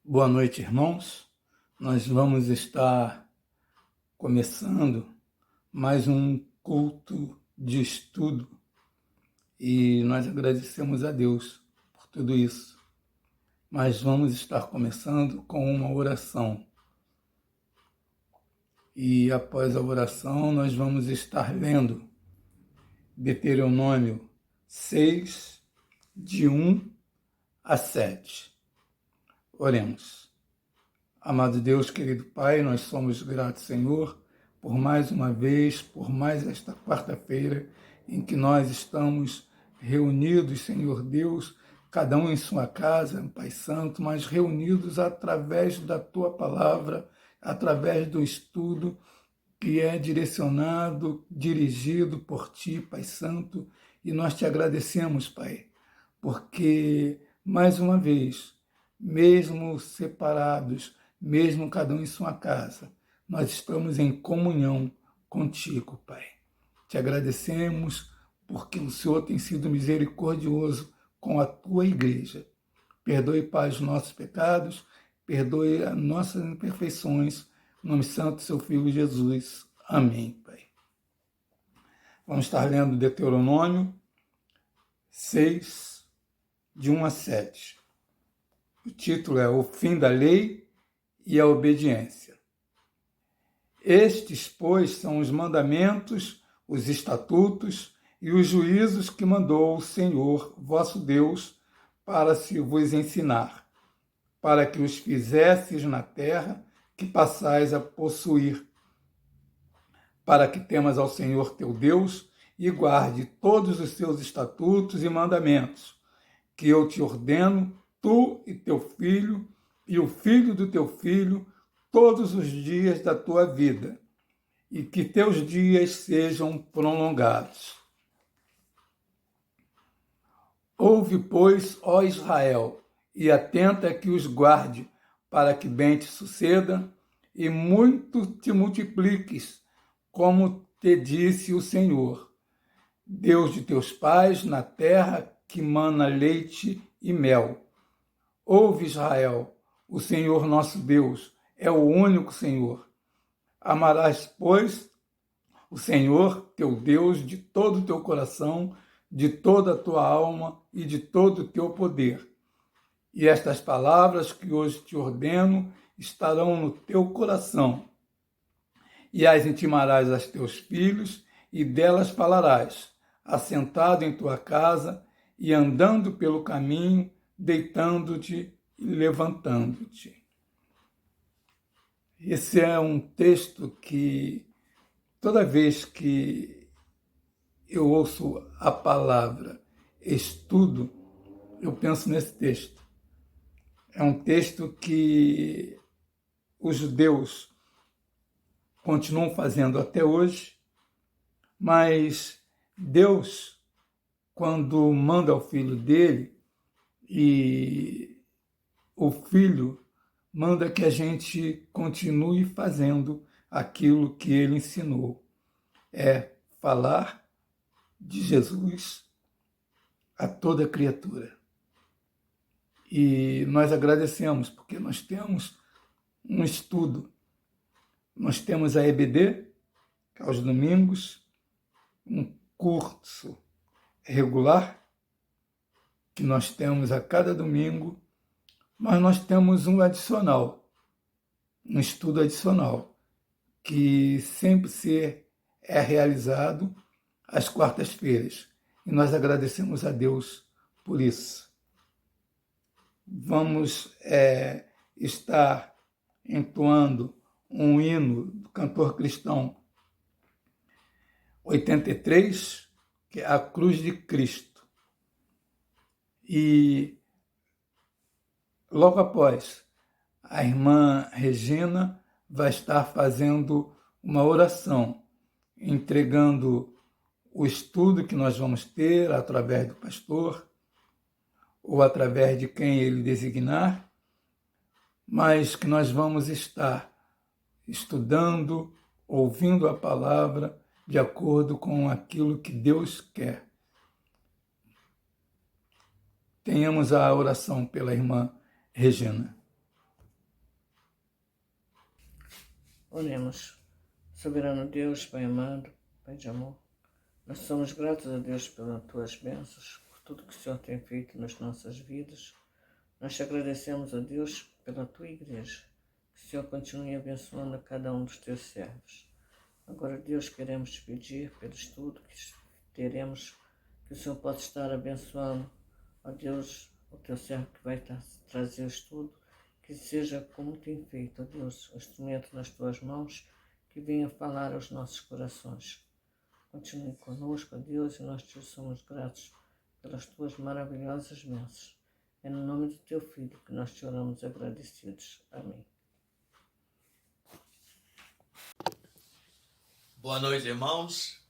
Boa noite, irmãos. Nós vamos estar começando mais um culto de estudo e nós agradecemos a Deus por tudo isso. Mas vamos estar começando com uma oração. E após a oração, nós vamos estar lendo Deuteronômio 6, de 1 a 7. Oremos. Amado Deus, querido Pai, nós somos gratos, Senhor, por mais uma vez, por mais esta quarta-feira em que nós estamos reunidos, Senhor Deus, cada um em sua casa, Pai Santo, mas reunidos através da Tua palavra, através do estudo que é direcionado, dirigido por Ti, Pai Santo, e nós te agradecemos, Pai, porque, mais uma vez, mesmo separados, mesmo cada um em sua casa, nós estamos em comunhão contigo, Pai. Te agradecemos porque o Senhor tem sido misericordioso com a tua igreja. Perdoe, Pai, os nossos pecados, perdoe as nossas imperfeições, em nome santo do seu Filho Jesus. Amém, Pai. Vamos estar lendo Deuteronômio 6, de 1 a 7. O título é O Fim da Lei e a Obediência. Estes, pois, são os mandamentos, os estatutos e os juízos que mandou o Senhor, vosso Deus, para se vos ensinar, para que os fizesses na terra que passais a possuir, para que temas ao Senhor teu Deus e guarde todos os seus estatutos e mandamentos, que eu te ordeno, tu e teu filho, e o filho do teu filho, todos os dias da tua vida, e que teus dias sejam prolongados. Ouve, pois, ó Israel, e atenta que os guarde, para que bem te suceda, e muito te multipliques, como te disse o Senhor, Deus de teus pais, na terra que mana leite e mel. Ouve, Israel, o Senhor nosso Deus é o único Senhor. Amarás, pois, o Senhor, teu Deus, de todo o teu coração, de toda a tua alma e de todo o teu poder. E estas palavras que hoje te ordeno estarão no teu coração. E as intimarás a teus filhos, e delas falarás, assentado em tua casa e andando pelo caminho, deitando-te e levantando-te. Esse é um texto que, toda vez que eu ouço a palavra estudo, eu penso nesse texto. É um texto que os judeus continuam fazendo até hoje, mas Deus, quando manda o filho dele, e o filho manda que a gente continue fazendo aquilo que ele ensinou. É falar de Jesus a toda criatura. E nós agradecemos, porque nós temos um estudo. Nós temos a EBD, que é aos domingos, um curso regular, que nós temos a cada domingo, mas nós temos um adicional, um estudo adicional, que sempre é realizado às quartas-feiras. E nós agradecemos a Deus por isso. Vamos estar entoando um hino do cantor cristão 83, que é a Cruz de Cristo. E logo após, a irmã Regina vai estar fazendo uma oração, entregando o estudo que nós vamos ter através do pastor, ou através de quem ele designar, mas que nós vamos estar estudando, ouvindo a palavra de acordo com aquilo que Deus quer. Tenhamos a oração pela irmã Regina. Oremos. Soberano Deus, Pai amado, Pai de amor, nós somos gratos a Deus pelas Tuas bênçãos, por tudo que o Senhor tem feito nas nossas vidas. Nós te agradecemos a Deus pela Tua Igreja, que o Senhor continue abençoando a cada um dos Teus servos. Agora, Deus, queremos te pedir pelo estudo que teremos, que o Senhor possa estar abençoando, ó Deus, o Teu servo que vai trazer o estudo, que seja como tem feito, ó Deus, o instrumento nas Tuas mãos, que venha falar aos nossos corações. Continue conosco, ó Deus, e nós te somos gratos pelas Tuas maravilhosas bênçãos. É no nome do Teu Filho que nós te oramos agradecidos. Amém. Boa noite, irmãos.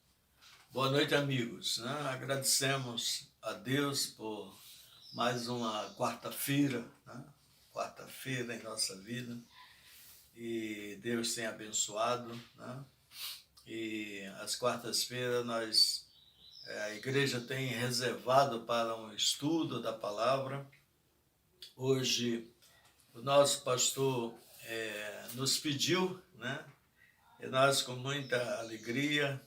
Boa noite, amigos. Agradecemos a Deus por mais uma quarta-feira, quarta-feira em nossa vida. E Deus tem abençoado, E as quartas-feiras a igreja tem reservado para um estudo da palavra. Hoje o nosso pastor nos pediu, E nós, com muita alegria,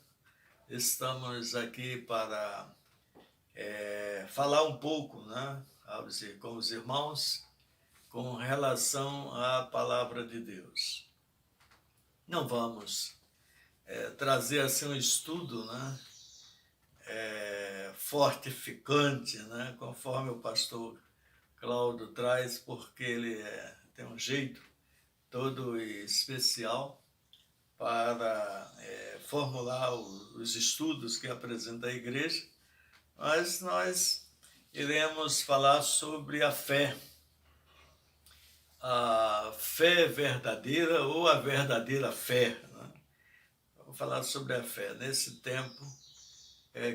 estamos aqui para falar um pouco, com os irmãos, com relação à palavra de Deus. Não vamos trazer assim um estudo, fortificante, conforme o pastor Cláudio traz, porque ele tem um jeito todo especial para formular os estudos que apresenta a igreja, mas nós iremos falar sobre a fé verdadeira ou a verdadeira fé. Vamos falar sobre a fé nesse tempo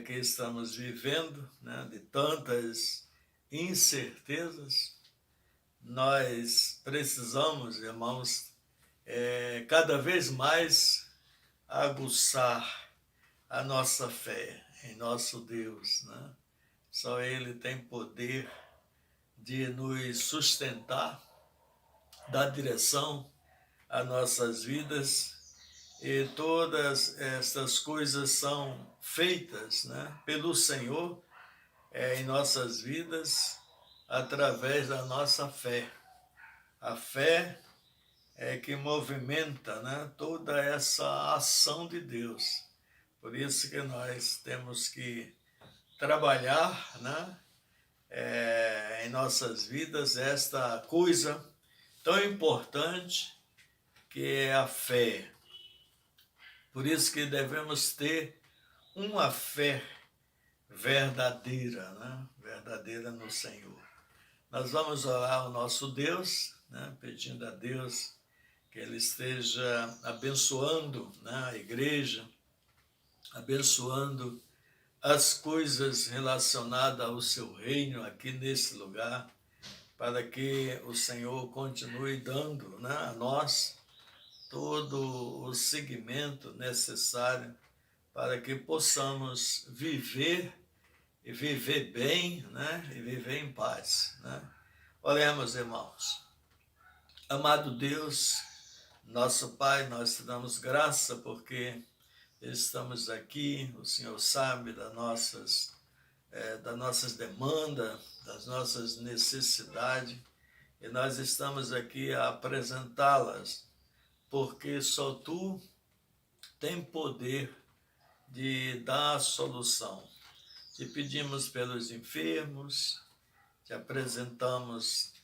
que estamos vivendo, de tantas incertezas. Nós precisamos, irmãos, cada vez mais aguçar a nossa fé em nosso Deus, Só Ele tem poder de nos sustentar, dar direção às nossas vidas, e todas estas coisas são feitas, pelo Senhor em nossas vidas através da nossa fé. A fé que movimenta, toda essa ação de Deus. Por isso que nós temos que trabalhar, em nossas vidas esta coisa tão importante que é a fé. Por isso que devemos ter uma fé verdadeira, verdadeira no Senhor. Nós vamos orar ao nosso Deus, pedindo a Deus que Ele esteja abençoando a igreja, abençoando as coisas relacionadas ao seu reino aqui nesse lugar, para que o Senhor continue dando a nós todo o seguimento necessário para que possamos viver e viver bem, e viver em paz. Oremos, irmãos. Amado Deus, nosso Pai, nós te damos graça porque estamos aqui, o Senhor sabe das nossas demandas, das nossas necessidades, e nós estamos aqui a apresentá-las, porque só Tu tem poder de dar a solução. Te pedimos pelos enfermos, te apresentamos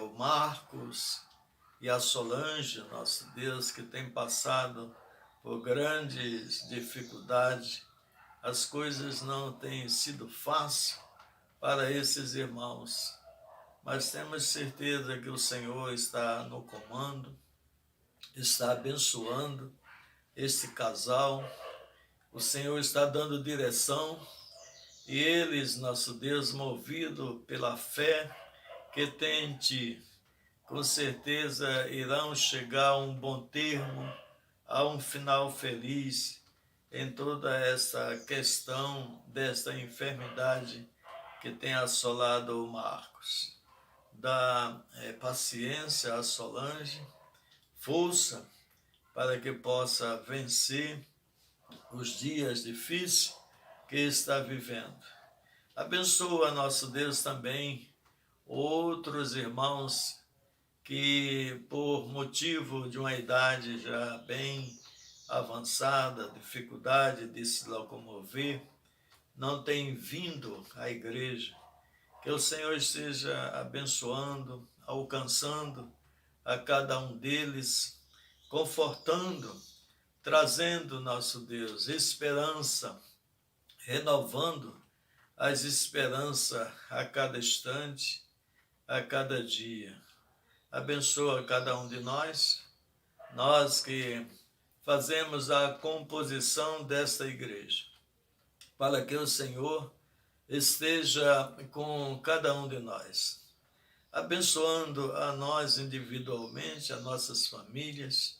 o Marcos e a Solange, nosso Deus, que tem passado por grandes dificuldades. As coisas não têm sido fáceis para esses irmãos, mas temos certeza que o Senhor está no comando, está abençoando este casal, o Senhor está dando direção, e eles, nosso Deus, movido pela fé que tem em Ti, com certeza irão chegar a um bom termo, a um final feliz em toda essa questão desta enfermidade que tem assolado o Marcos. Dá paciência a Solange, força para que possa vencer os dias difíceis que está vivendo. Abençoa, nosso Deus, também outros irmãos que, por motivo de uma idade já bem avançada, dificuldade de se locomover, não têm vindo à igreja. Que o Senhor esteja abençoando, alcançando a cada um deles, confortando, trazendo, nosso Deus, esperança, renovando as esperanças a cada instante, a cada dia. Abençoa cada um de nós que fazemos a composição desta igreja, para que o Senhor esteja com cada um de nós, abençoando a nós individualmente, a nossas famílias,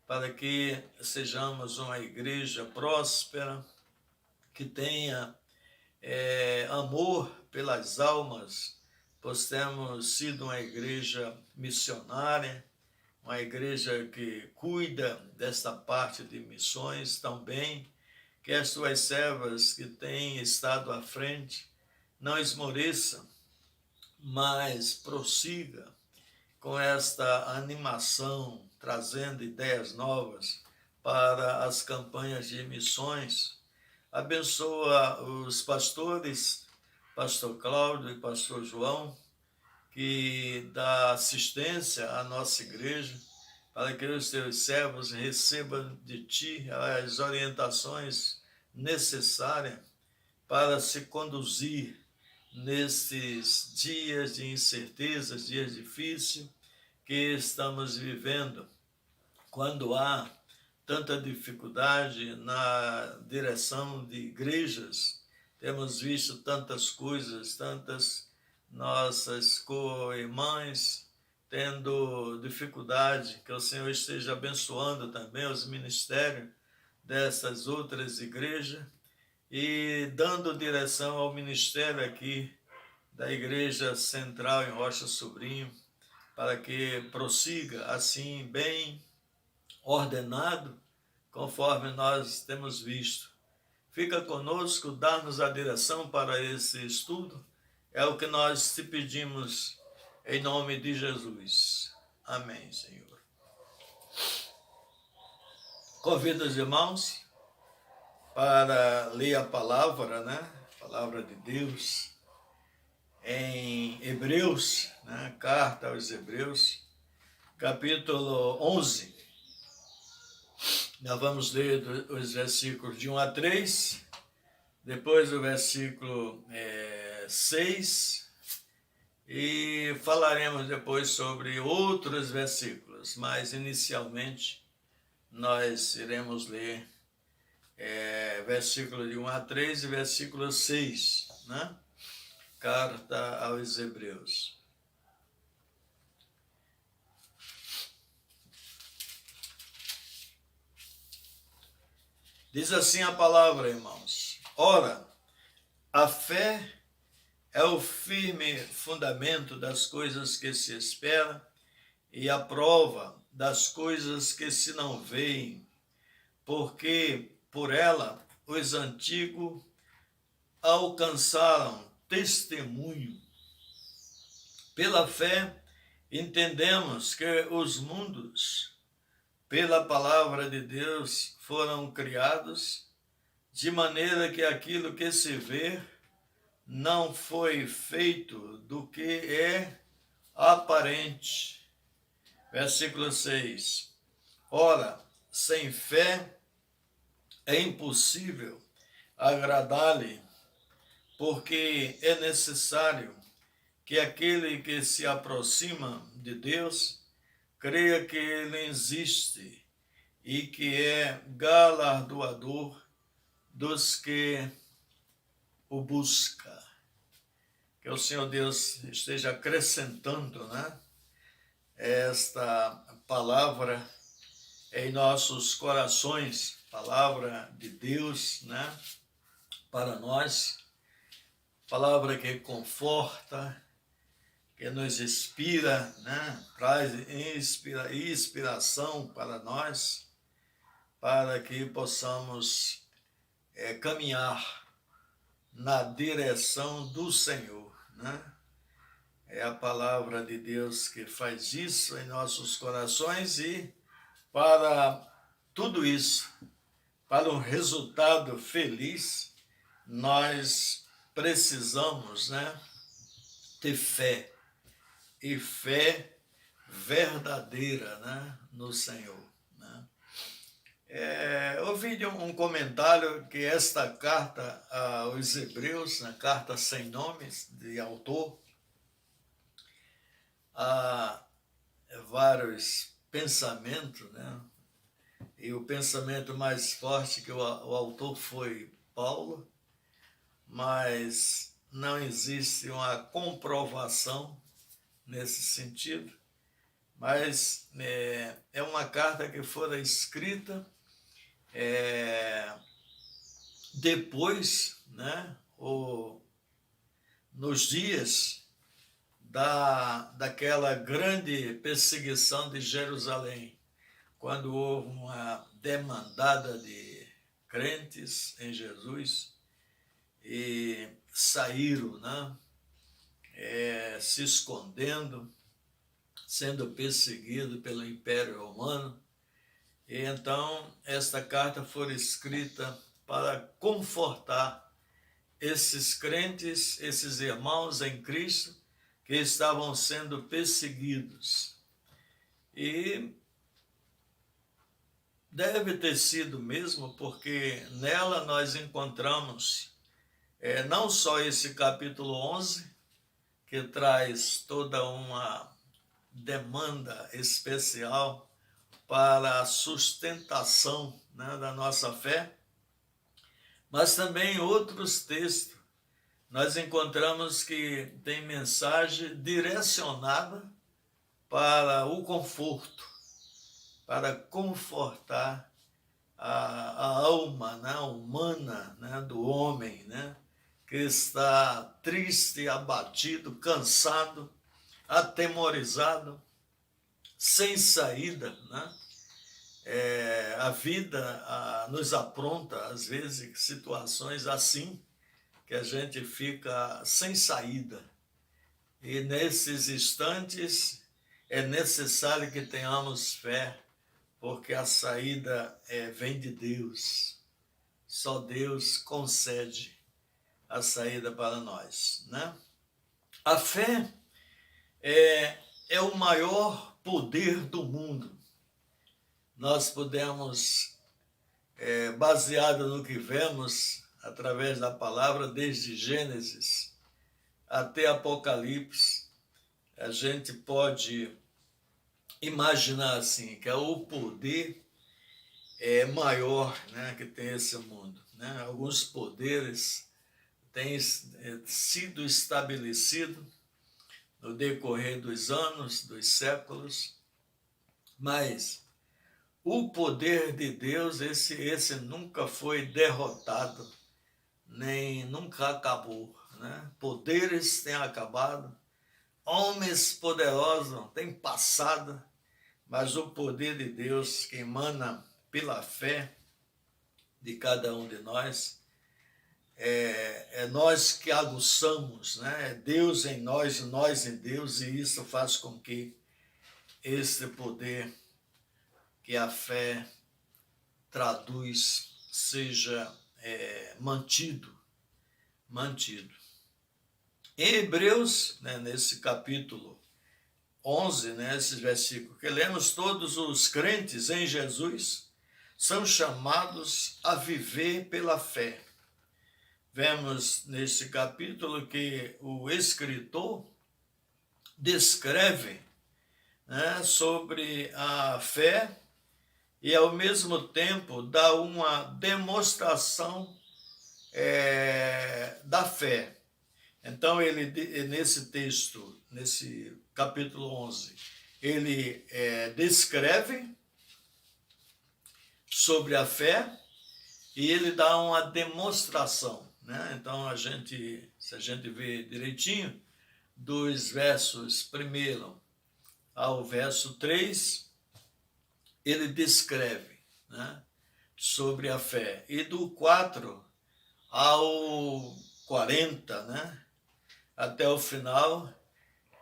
para que sejamos uma igreja próspera, que tenha amor pelas almas, pois temos sido uma igreja missionária, uma igreja que cuida desta parte de missões também, que as tuas servas que têm estado à frente não esmoreçam, mas prossiga com esta animação, trazendo ideias novas para as campanhas de missões. Abençoa os pastores, pastor Cláudio e pastor João, que dá assistência à nossa igreja, para que os teus servos recebam de ti as orientações necessárias para se conduzir nesses dias de incertezas, dias difíceis que estamos vivendo, quando há tanta dificuldade na direção de igrejas. Temos visto tantas coisas, tantas nossas co-irmãs tendo dificuldade, que o Senhor esteja abençoando também os ministérios dessas outras igrejas e dando direção ao ministério aqui da Igreja Central em Rocha Sobrinho, para que prossiga assim bem ordenado, conforme nós temos visto. Fica conosco, dá-nos a direção para esse estudo, é o que nós te pedimos em nome de Jesus. Amém, Senhor. Convido os irmãos para ler a palavra, A palavra de Deus em Hebreus, Carta aos Hebreus, capítulo 11. Nós vamos ler os versículos de 1 a 3, depois o versículo 6, e falaremos depois sobre outros versículos, mas inicialmente nós iremos ler versículo de 1 a 3 e versículo 6, Carta aos Hebreus. Diz assim a palavra, irmãos: ora, a fé é o firme fundamento das coisas que se espera e a prova das coisas que se não veem, porque por ela os antigos alcançaram testemunho. Pela fé entendemos que os mundos, pela palavra de Deus, foram criados, de maneira que aquilo que se vê não foi feito do que é aparente. Versículo 6. Ora, sem fé é impossível agradar-lhe, porque é necessário que aquele que se aproxima de Deus creia que ele existe e que é galardoador dos que o buscam. Que o Senhor Deus esteja acrescentando, esta palavra em nossos corações, palavra de Deus, para nós, palavra que conforta, que nos inspira, traz inspiração para nós, para que possamos caminhar na direção do Senhor, né? É a palavra de Deus que faz isso em nossos corações, e para tudo isso, para um resultado feliz, nós precisamos, né, ter fé, e fé verdadeira, né, no Senhor. Né? Eu vi um comentário que esta carta aos Hebreus, na carta sem nomes de autor, há vários pensamentos, né? E o pensamento mais forte que o autor foi Paulo, mas não existe uma comprovação nesse sentido, mas é uma carta que fora escrita depois, né, nos dias daquela grande perseguição de Jerusalém, quando houve uma demandada de crentes em Jesus e saíram, né, se escondendo, sendo perseguido pelo Império Romano. E então esta carta foi escrita para confortar esses crentes, esses irmãos em Cristo que estavam sendo perseguidos. E deve ter sido mesmo, porque nela nós encontramos não só esse capítulo 11, que traz toda uma demanda especial para a sustentação, né, da nossa fé, mas também outros textos. Nós encontramos que tem mensagem direcionada para o conforto, para confortar a alma, né, humana, né, do homem, né, que está triste, abatido, cansado, atemorizado, sem saída, né? A vida nos apronta, às vezes, situações assim, que a gente fica sem saída. E nesses instantes é necessário que tenhamos fé, porque a saída vem de Deus. Só Deus concede a saída para nós, né? A fé é o maior poder do mundo. Nós podemos, baseado no que vemos através da palavra, desde Gênesis até Apocalipse, a gente pode imaginar assim, que é o poder maior, né, que tem esse mundo, né? Alguns poderes têm sido estabelecidos no decorrer dos anos, dos séculos, mas o poder de Deus, esse nunca foi derrotado, nem nunca acabou, né? Poderes têm acabado, homens poderosos têm passado, mas o poder de Deus que emana pela fé de cada um de nós, é nós que aguçamos, né? É Deus em nós em Deus, e isso faz com que esse poder que a fé traduz seja mantido. Em Hebreus, né, nesse capítulo 11, né, esses versículos que lemos, todos os crentes em Jesus são chamados a viver pela fé. Vemos nesse capítulo que o escritor descreve, né, sobre a fé e, ao mesmo tempo, dá uma demonstração da fé. Então, ele, nesse texto, nesse capítulo 11, ele descreve sobre a fé e ele dá uma demonstração, né? Então, se a gente vê direitinho, dos versos 1 ao verso 3, ele descreve, né, sobre a fé. E do 4 ao 40, né, até o final,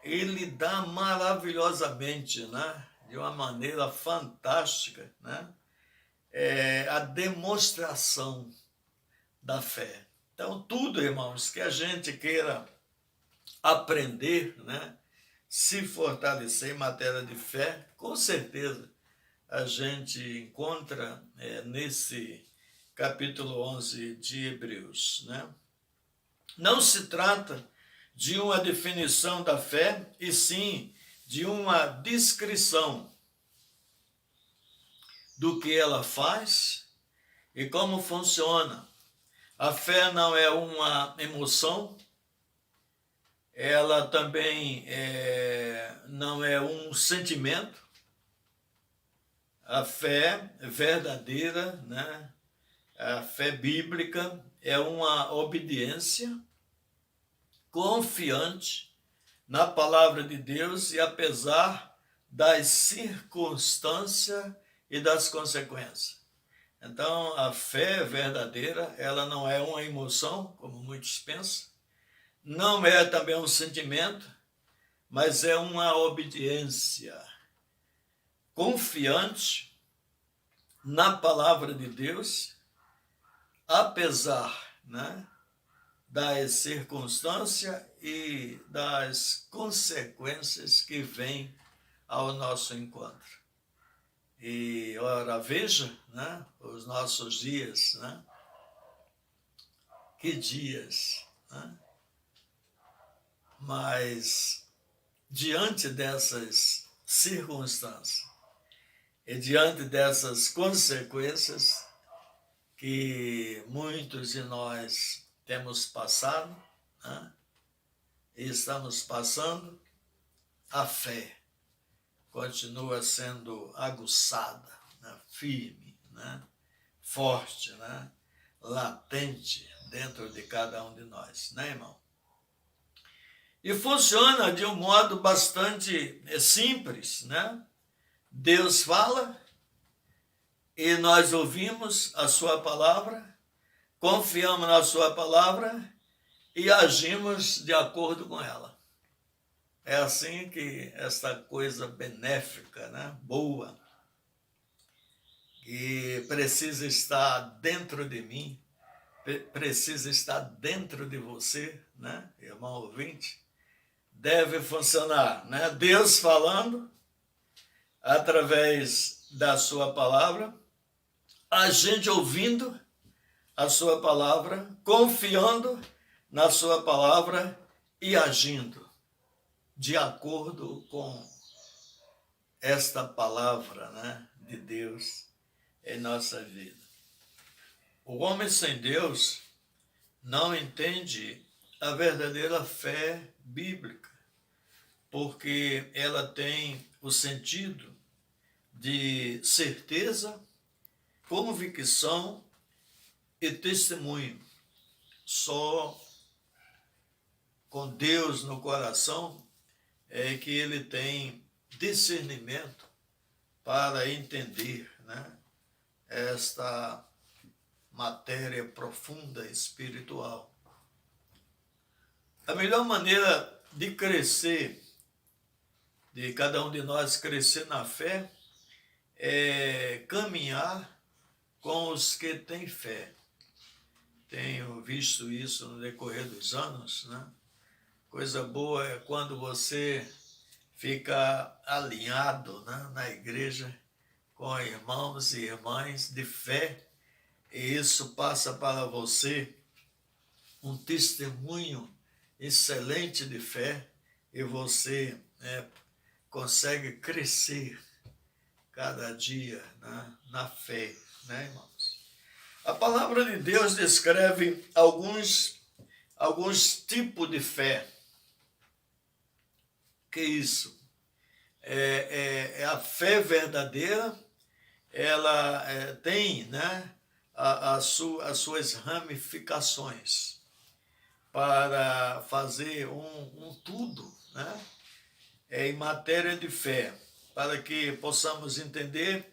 ele dá maravilhosamente, né, de uma maneira fantástica, né, a demonstração da fé. Então, tudo, irmãos, que a gente queira aprender, né, se fortalecer em matéria de fé, com certeza a gente encontra nesse capítulo 11 de Hebreus, né? Não se trata de uma definição da fé, e sim de uma descrição do que ela faz e como funciona. A fé não é uma emoção, ela também não é um sentimento. A fé verdadeira, né? A fé bíblica é uma obediência confiante na palavra de Deus e apesar das circunstâncias e das consequências. Então, a fé verdadeira, ela não é uma emoção, como muitos pensam, não é também um sentimento, mas é uma obediência confiante na palavra de Deus, apesar, né, das circunstâncias e das consequências que vêm ao nosso encontro. E, ora, veja, né, os nossos dias, né? Que dias, né? Mas, diante dessas circunstâncias e diante dessas consequências que muitos de nós temos passado, né, e estamos passando, a fé continua sendo aguçada, né, firme, né, forte, né, latente dentro de cada um de nós, né, irmão? E funciona de um modo bastante simples, né? Deus fala e nós ouvimos a sua palavra, confiamos na sua palavra e agimos de acordo com ela. É assim que essa coisa benéfica, né, boa, que precisa estar dentro de mim, precisa estar dentro de você, né, irmão ouvinte, deve funcionar, né? Deus falando através da sua palavra, a gente ouvindo a sua palavra, confiando na sua palavra e agindo de acordo com esta palavra, né, de Deus em nossa vida. O homem sem Deus não entende a verdadeira fé bíblica, porque ela tem o sentido de certeza, convicção e testemunho. Só com Deus no coração é que ele tem discernimento para entender, né, esta matéria profunda espiritual. A melhor maneira de crescer, de cada um de nós crescer na fé, é caminhar com os que têm fé. Tenho visto isso no decorrer dos anos, né? Coisa boa é quando você fica alinhado, né, na igreja com irmãos e irmãs de fé, e isso passa para você um testemunho excelente de fé, e você consegue crescer cada dia, né, na fé, né, irmãos? A palavra de Deus descreve alguns tipos de fé. Que isso? É a fé verdadeira, ela tem, né, as suas ramificações para fazer um tudo, né, em matéria de fé, para que possamos entender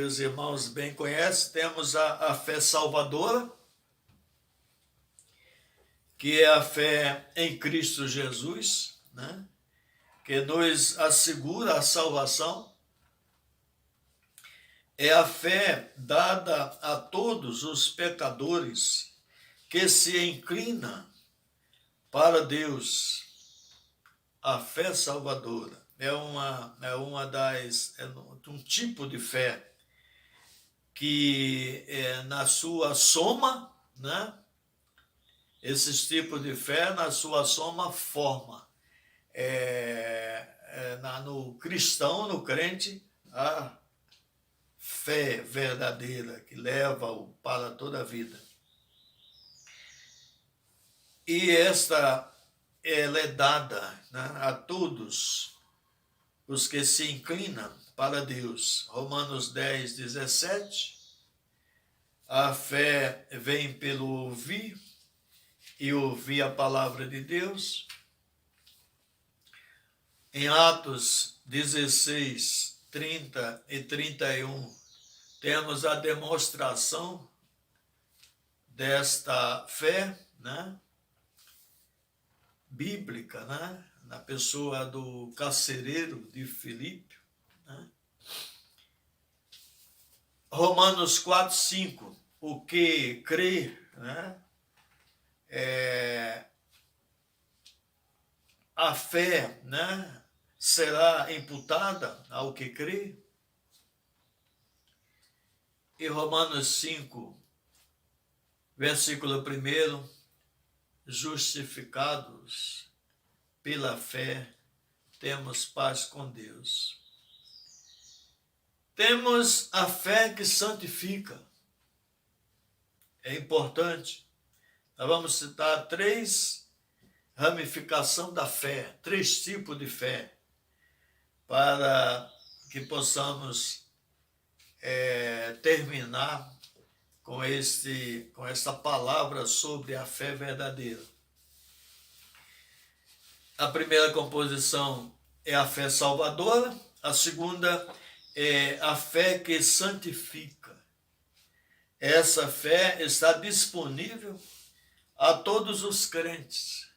os irmãos bem conhecem, temos a fé salvadora, que é a fé em Cristo Jesus, né? Que nos assegura a salvação. É a fé dada a todos os pecadores que se inclinam para Deus. A fé salvadora é um tipo de fé que na sua soma, né? Esses tipos de fé na sua soma forma no cristão, no crente, a fé verdadeira que leva-o para toda a vida. E ela é dada, né, a todos os que se inclinam para Deus. Romanos 10, 17. A fé vem pelo ouvir e ouvir a palavra de Deus. Em Atos 16, 30 e 31, temos a demonstração desta fé, né, bíblica, né, na pessoa do carcereiro de Filipe, né. Romanos 4, 5, o que crê, né, a fé, né, será imputada ao que crê. E Romanos 5, versículo 1, justificados pela fé, temos paz com Deus. Temos a fé que santifica. É importante. Nós vamos citar 3 ramificações da fé, 3 tipos de fé, para que possamos terminar com essa palavra sobre a fé verdadeira. A primeira composição é a fé salvadora, a segunda é a fé que santifica. Essa fé está disponível a todos os crentes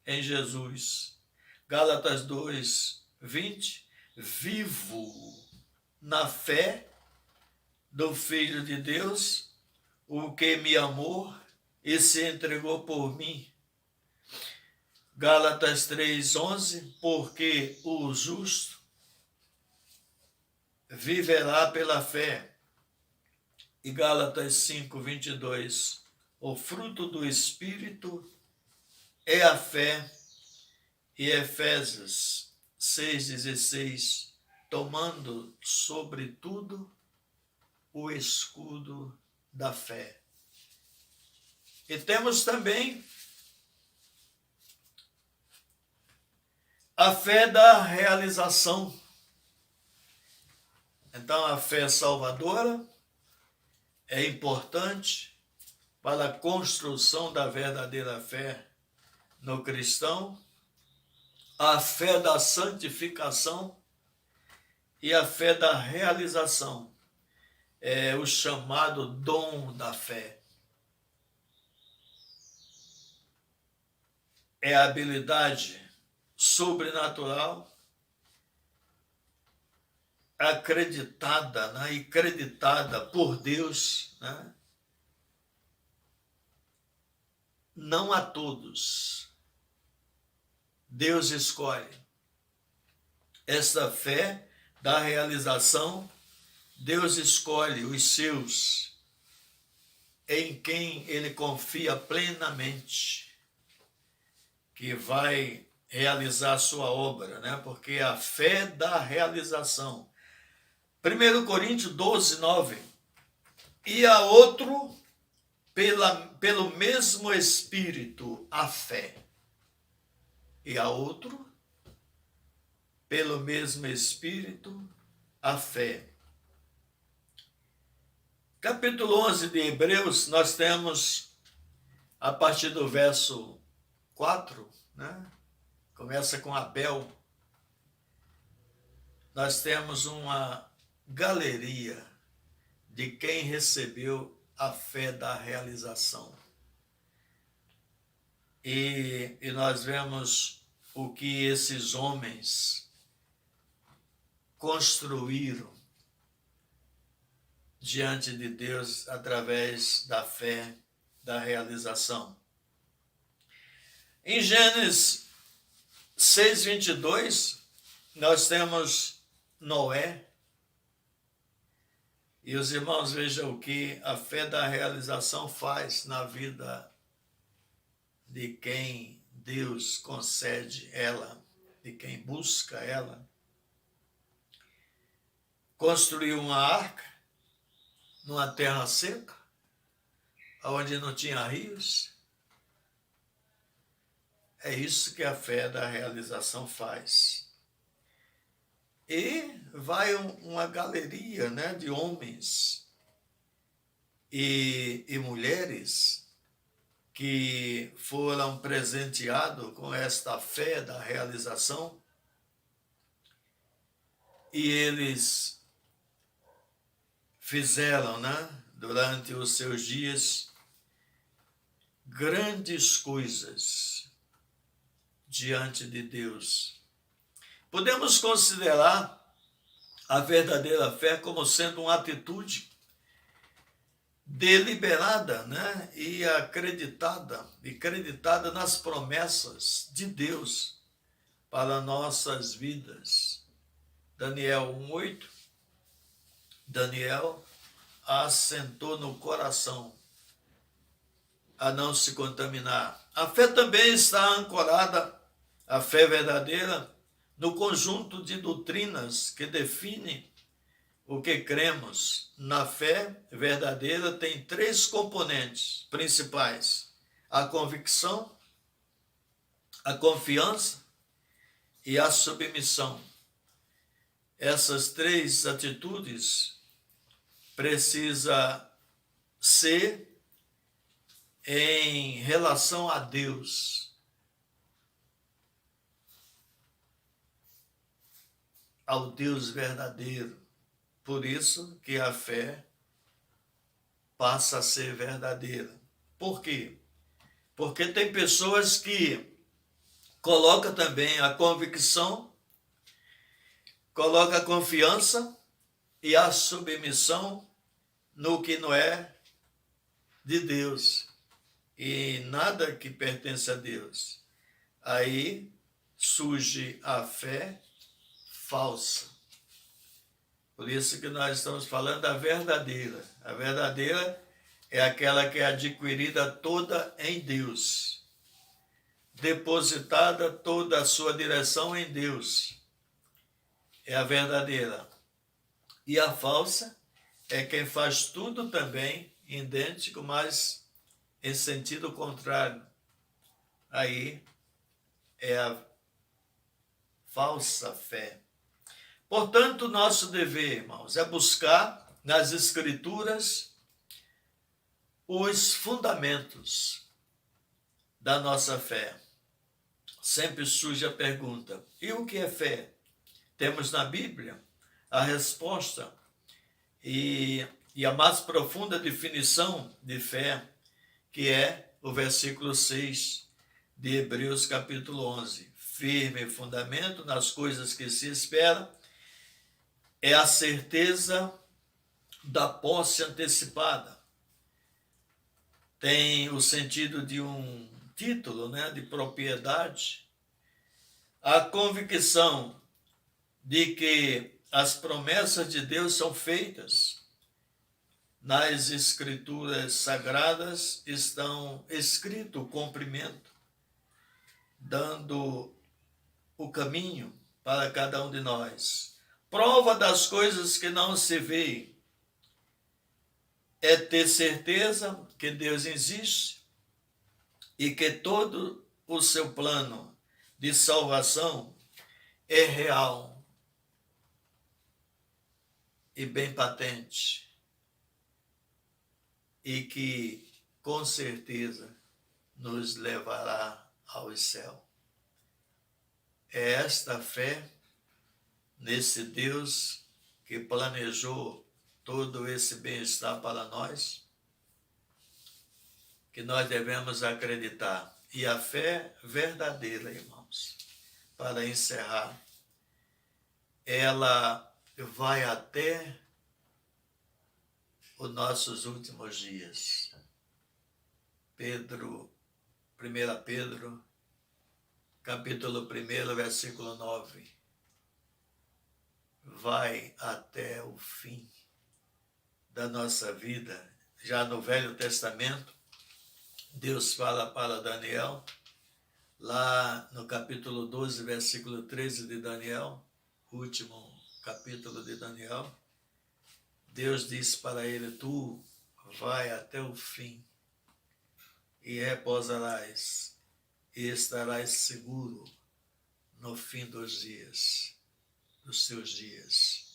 em Jesus. Gálatas 2, 20, vivo na fé do Filho de Deus, o que me amou e se entregou por mim. Gálatas 3, 11, porque o justo viverá pela fé. E Gálatas 5, 22, o fruto do Espírito é a fé. E Efésios 6, 16, tomando sobretudo o escudo da fé. E temos também a fé da realização. Então, a fé salvadora é importante para a construção da verdadeira fé no cristão. A fé da santificação e a fé da realização é o chamado dom da fé. É a habilidade sobrenatural acreditada, né, e creditada por Deus, né, não a todos. Deus escolhe. Essa fé da realização, Deus escolhe os seus, em quem Ele confia plenamente, que vai realizar a sua obra, né? Porque a fé da realização. 1 Coríntios 12, 9. E a outro, pelo mesmo Espírito, a fé. E a outro, pelo mesmo Espírito, a fé. Capítulo 11 de Hebreus, nós temos, a partir do verso 4, né? Começa com Abel. Nós temos uma galeria de quem recebeu a fé da realização. E nós vemos o que esses homens construíram diante de Deus através da fé da realização. Em Gênesis 6:22, nós temos Noé. E os irmãos vejam o que a fé da realização faz na vida de quem Deus concede ela, de quem busca ela. Construiu uma arca numa terra seca, onde não tinha rios. É isso que a fé da realização faz. E vai uma galeria, né, de homens e mulheres que foram presenteados com esta fé da realização, e eles fizeram, né, durante os seus dias, grandes coisas diante de Deus. Podemos considerar a verdadeira fé como sendo uma atitude deliberada, né, e acreditada nas promessas de Deus para nossas vidas. Daniel 1:8, Daniel assentou no coração a não se contaminar. A fé também está ancorada, a fé verdadeira, no conjunto de doutrinas que define o que cremos. Na fé verdadeira tem 3 componentes principais: a convicção, a confiança e a submissão. Essas 3 atitudes precisam ser em relação a Deus. Ao Deus verdadeiro. Por isso que a fé passa a ser verdadeira. Por quê? Porque tem pessoas que colocam também a convicção, colocam a confiança e a submissão no que não é de Deus e nada que pertence a Deus. Aí surge a fé falsa. Por isso que nós estamos falando da verdadeira. A verdadeira é aquela que é adquirida toda em Deus, depositada toda a sua direção em Deus. É a verdadeira. E a falsa é quem faz tudo também idêntico, mas em sentido contrário. Aí é a falsa fé. Portanto, nosso dever, irmãos, é buscar nas Escrituras os fundamentos da nossa fé. Sempre surge a pergunta: e o que é fé? Temos na Bíblia a resposta e a mais profunda definição de fé, que é o versículo 6 de Hebreus capítulo 11. Firme fundamento nas coisas que se espera, é a certeza da posse antecipada. Tem o sentido de um título, né, de propriedade. A convicção de que as promessas de Deus são feitas. Nas Escrituras Sagradas estão escrito o cumprimento, dando o caminho para cada um de nós. Prova das coisas que não se vê é ter certeza que Deus existe e que todo o seu plano de salvação é real e bem patente, e que com certeza nos levará ao céu. É esta fé nesse Deus que planejou todo esse bem-estar para nós, que nós devemos acreditar. E a fé verdadeira, irmãos, para encerrar, ela vai até os nossos últimos dias. 1 Pedro, capítulo 1, versículo 9. Vai até o fim da nossa vida. Já no Velho Testamento, Deus fala para Daniel, lá no capítulo 12, versículo 13 de Daniel, último capítulo de Daniel, Deus diz para ele: tu vai até o fim e repousarás e estarás seguro no fim dos dias, dos seus dias.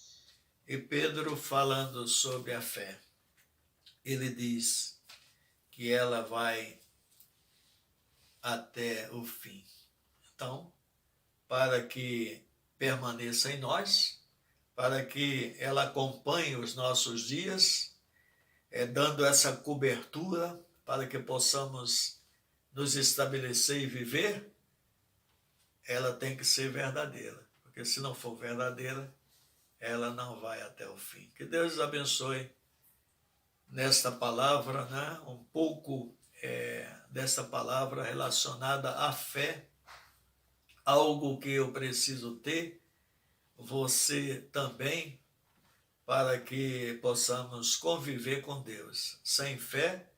E Pedro, falando sobre a fé, ele diz que ela vai até o fim. Então, para que permaneça em nós, para que ela acompanhe os nossos dias, dando essa cobertura para que possamos nos estabelecer e viver, ela tem que ser verdadeira, porque se não for verdadeira, ela não vai até o fim. Que Deus abençoe nesta palavra, né? Um pouco dessa palavra relacionada à fé, algo que eu preciso ter, você também, para que possamos conviver com Deus. Sem fé,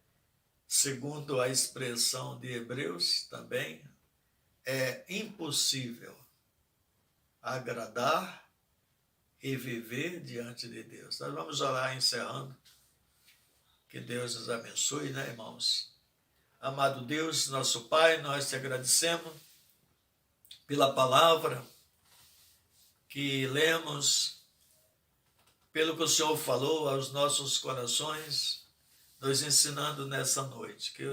segundo a expressão de Hebreus também, é impossível agradar e viver diante de Deus. Nós vamos orar encerrando. Que Deus nos abençoe, né, irmãos? Amado Deus, nosso Pai, nós te agradecemos pela palavra que lemos, pelo que o Senhor falou aos nossos corações, nos ensinando nessa noite. Que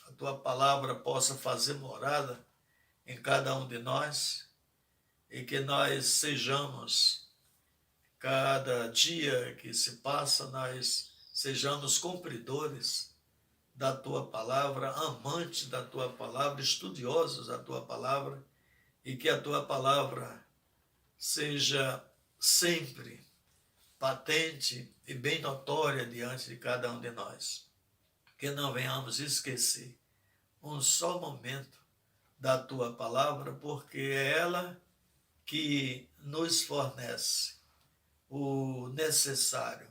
a tua palavra possa fazer morada em cada um de nós e que nós sejamos, cada dia que se passa, nós sejamos cumpridores da tua palavra, amantes da tua palavra, estudiosos da tua palavra, e que a tua palavra seja sempre patente e bem notória diante de cada um de nós. Que não venhamos esquecer um só momento da tua palavra, porque é ela que nos fornece o necessário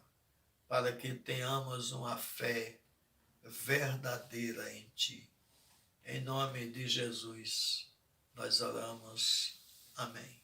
para que tenhamos uma fé verdadeira em ti. Em nome de Jesus, nós oramos. Amém.